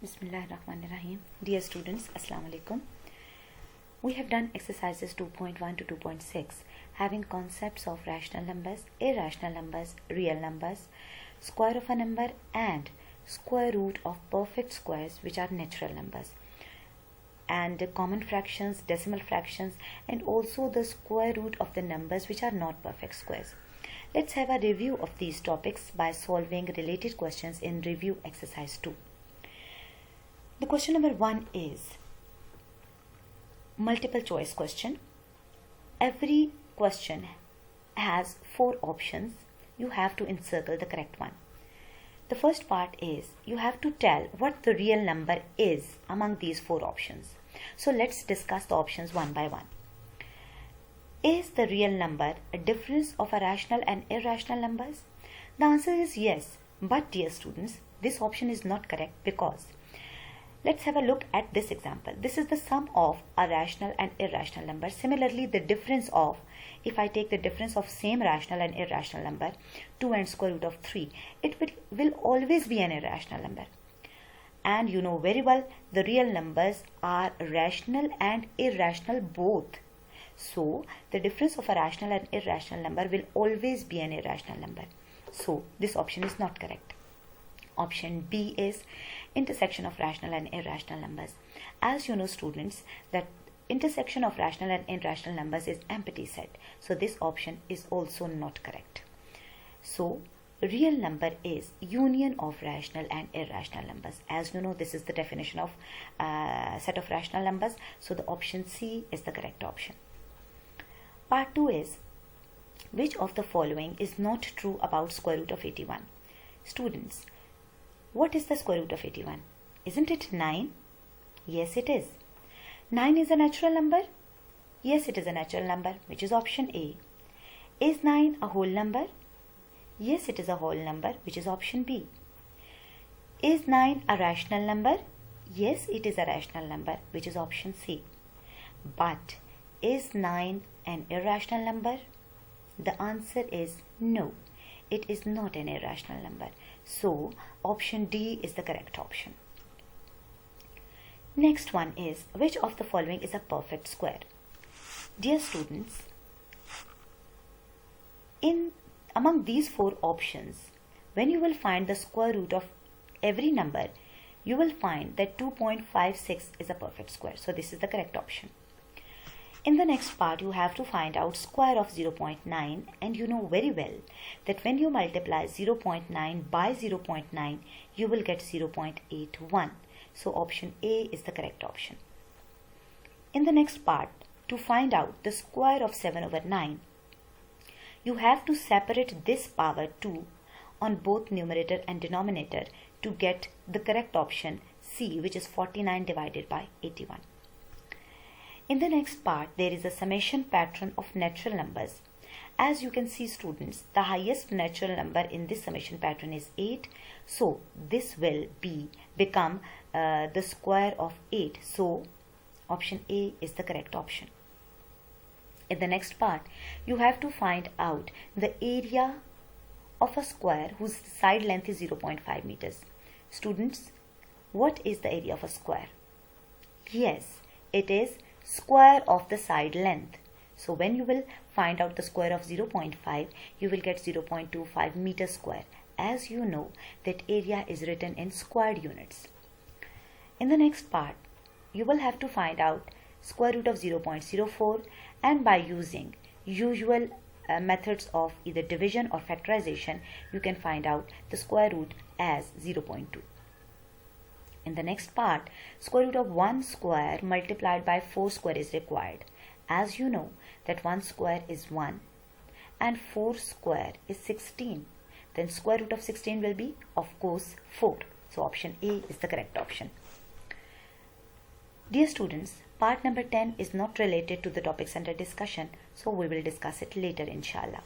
Bismillahirrahmanirrahim. Dear students, Assalamu alaikum. We have done exercises 2.1 to 2.6 having concepts of rational numbers, irrational numbers, real numbers, square of a number and square root of perfect squares which are natural numbers, and common fractions, decimal fractions, and also the square root of the numbers which are not perfect squares. Let's have a review of these topics by solving related questions in review exercise 2. The question number 1 is multiple choice question. Every question has 4 options. You have to encircle the correct one. The first part is you have to tell what the real number is among these 4 options. So let's discuss the options one by one. Is the real number a difference of a rational and irrational numbers? The answer is yes, but dear students, this option is not correct because let's have a look at this example. This is the sum of a rational and irrational number. Similarly, the difference of, if I take the difference of same rational and irrational number, 2 and square root of 3, it will always be an irrational number. And you know very well, the real numbers are rational and irrational both. So, the difference of a rational and irrational number will always be an irrational number. So, this option is not correct. Option B is intersection of rational and irrational numbers. As you know, students, that intersection of rational and irrational numbers is empty set. So this option is also not correct. So real number is union of rational and irrational numbers. As you know, this is the definition of set of rational numbers. So the option C is the correct option. Part 2 is which of the following is not true about square root of 81? Students, what is the square root of 81? Isn't it 9? Yes, it is. 9 is a natural number? Yes, it is a natural number, which is option A. Is 9 a whole number? Yes, it is a whole number, which is option B. Is 9 a rational number? Yes, it is a rational number, which is option C. But is 9 an irrational number? The answer is no. It is not an irrational number. So, option D is the correct option. Next one is, which of the following is a perfect square? Dear students, among these 4 options, when you will find the square root of every number, you will find that 2.56 is a perfect square. So, this is the correct option. In the next part, you have to find out square of 0.9, and you know very well that when you multiply 0.9 by 0.9, you will get 0.81. So option A is the correct option. In the next part, to find out the square of 7 over 9, you have to separate this power 2 on both numerator and denominator to get the correct option C, which is 49 divided by 81. In the next part, there is a summation pattern of natural numbers. As you can see, students, the highest natural number in this summation pattern is 8. So, this will become the square of 8. So, option A is the correct option. In the next part, you have to find out the area of a square whose side length is 0.5 meters. Students, what is the area of a square? Yes, it is square of the side length. So when you will find out the square of 0.5, you will get 0.25 meter square. As you know that area is written in squared units. In the next part, you will have to find out square root of 0.04, and by using usual methods of either division or factorization, you can find out the square root as 0.2. In the next part, square root of 1 square multiplied by 4 square is required. As you know that 1 square is 1 and 4 square is 16. Then square root of 16 will be, of course, 4. So option A is the correct option. Dear students, part number 10 is not related to the topics under discussion, so we will discuss it later, inshallah.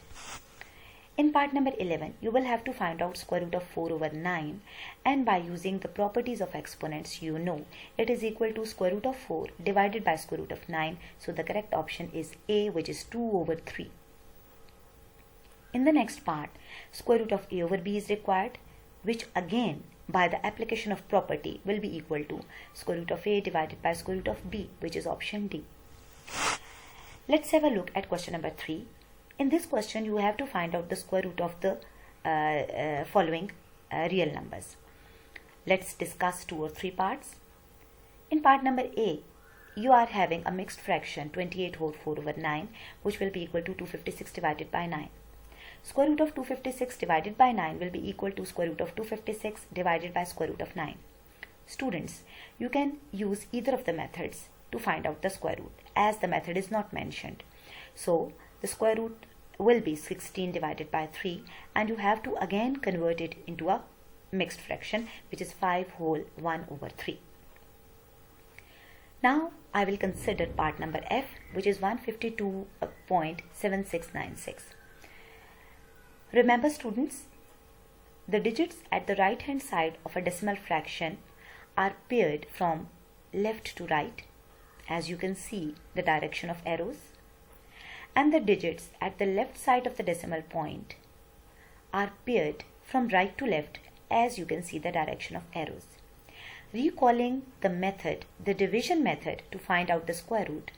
In part number 11, you will have to find out square root of 4 over 9, and by using the properties of exponents, you know it is equal to square root of 4 divided by square root of 9. So the correct option is A, which is 2 over 3. In the next part, square root of A over B is required, which again by the application of property will be equal to square root of a divided by square root of b, which is option D. Let's have a look at question number 3. In this question, you have to find out the square root of the following real numbers. Let's discuss 2 or 3 parts. In part number A, you are having a mixed fraction 28 whole 4 over 9, which will be equal to 256 divided by 9. Square root of 256 divided by 9 will be equal to square root of 256 divided by square root of 9. Students, you can use either of the methods to find out the square root, as the method is not mentioned. So the square root will be 16 divided by 3, and you have to again convert it into a mixed fraction, which is 5 whole 1 over 3. Now I will consider part number F, which is 152.7696. Remember students, the digits at the right hand side of a decimal fraction are paired from left to right, as you can see the direction of arrows, and the digits at the left side of the decimal point are paired from right to left, as you can see the direction of arrows. Recalling the method, the division method, to find out the square root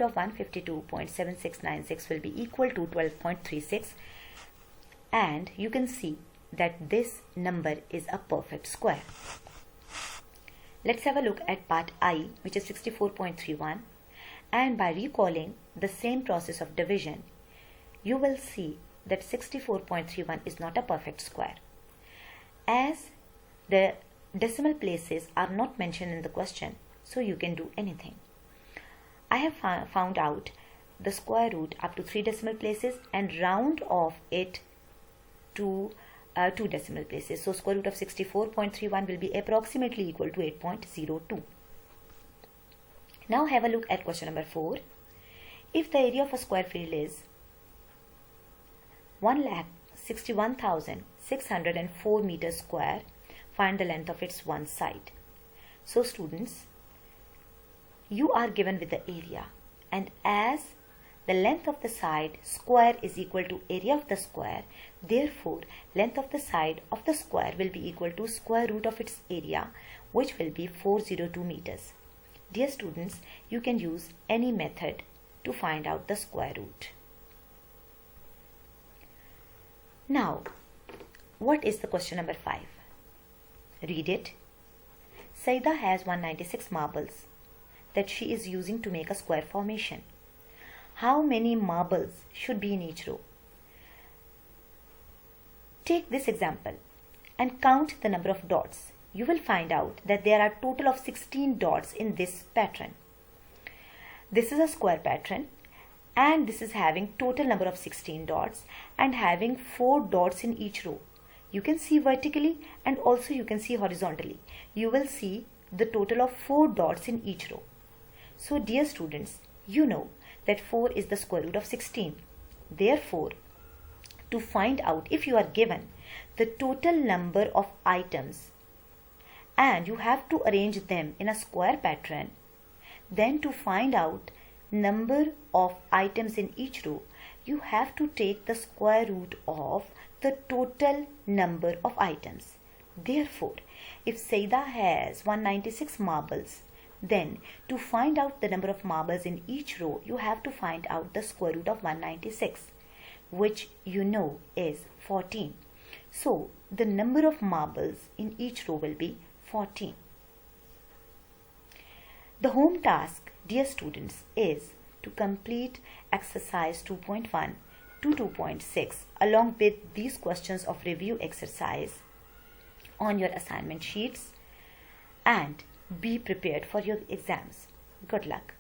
of 152.7696 will be equal to 12.36, and you can see that this number is a perfect square. Let's have a look at part I, which is 64.31, and by recalling the same process of division, you will see that 64.31 is not a perfect square, as the decimal places are not mentioned in the question, so you can do anything. I have found out the square root up to 3 decimal places and round off it to 2 decimal places. So square root of 64.31 will be approximately equal to 8.02. Now have a look at question number 4. If the area of a square field is 1,61,604 meters square, find the length of its one side. So students, you are given with the area, and as the length of the side square is equal to area of the square, therefore length of the side of the square will be equal to square root of its area, which will be 402 meters. Dear students, you can use any method to find out the square root. Now, what is the question number 5? Read it. Saida has 196 marbles that she is using to make a square formation. How many marbles should be in each row? Take this example and count the number of dots. You will find out that there are a total of 16 dots in this pattern. This is a square pattern, and this is having total number of 16 dots and having 4 dots in each row. You can see vertically and also you can see horizontally. You will see the total of 4 dots in each row. So dear students, you know that 4 is the square root of 16. Therefore, to find out, if you are given the total number of items and you have to arrange them in a square pattern, then to find out number of items in each row, you have to take the square root of the total number of items. Therefore, if Saida has 196 marbles, then to find out the number of marbles in each row, you have to find out the square root of 196, which you know is 14. So the number of marbles in each row will be 14. The home task, dear students, is to complete exercise 2.1 to 2.6 along with these questions of review exercise on your assignment sheets, and be prepared for your exams. Good luck.